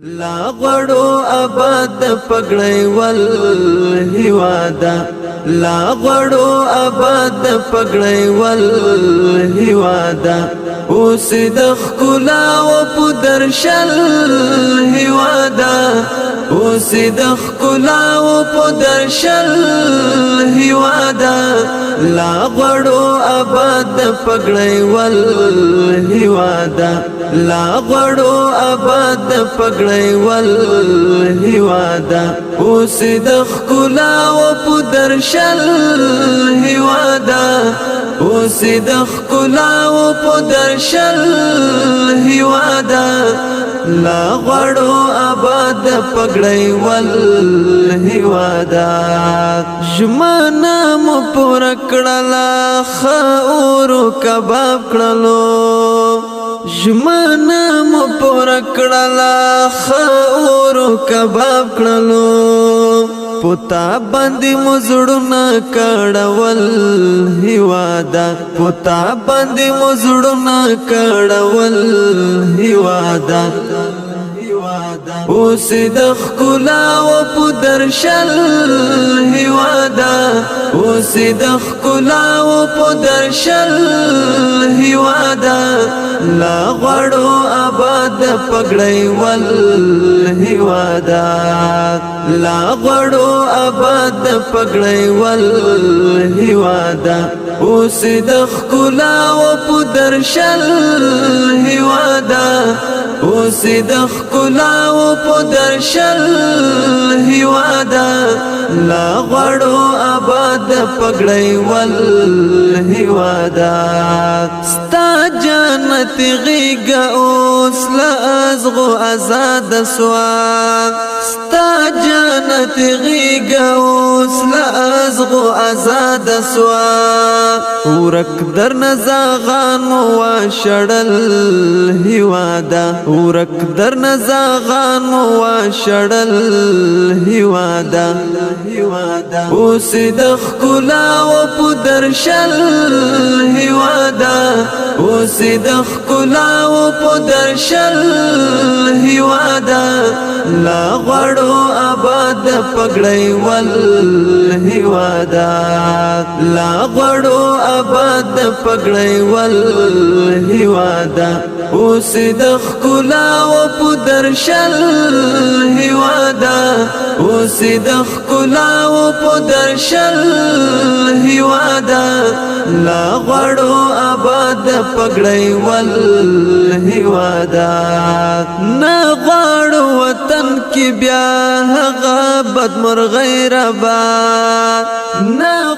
لا غړو آباد پګړې ول هیوادا لا غړو آباد پګړې ول هیوادا اوس د خلا او پدرشل هیوادا اوس د خلا او پدرشل هیوادا لا غړو آباد پګړې ول هیوادا لا غړو آباد پګړې ول هیوادا اوس د خلا او پدرشل هیوادا اوس د خلا او پدرشل هیوادا لا غړو آباد پګړې ول هیوادا ژمنه مو پور کړلا خاورو کباب کړلو ژمنه مو پور کړلا خاورو کباب کړلو پتا باندې مزړونه کړول هیوادا پتا باندې مزړونه کړول هیوادا اوس د خلا او پدرشل هیوادا اوس د خلا او پدرشل هیوادا لا غړو آباد پګړې ول هیوادا لا غړو آباد پګړې ول هیوادا اوس د خلا او پدرشل هیوادا اوس د خلا او پدرشل هیوادا لا غړو آباد پګړې ول هیوادا ستا جنت غیګه اوس لازغو آزاد سوا ستا جنت غیګه اوس لازغو آزاد سوا ورک در نزاغان وا شړل هیوادا ورک در نزاغان وا شړل هیوادا اوس د خلا او پدرشل هیوادا اوس د خلا او پدرشل هیوادا لا غړو آباد پګړې ول هیوادا لا غړو آباد پګړې ول هیوادا اوس د خلا او پدرشل هیوادا اوس د خلا او پدرشل هیوادا لا غړو آباد پګړې ول هیوادا نه غړو وطن کې بیا هغه بد مرغې ربا نه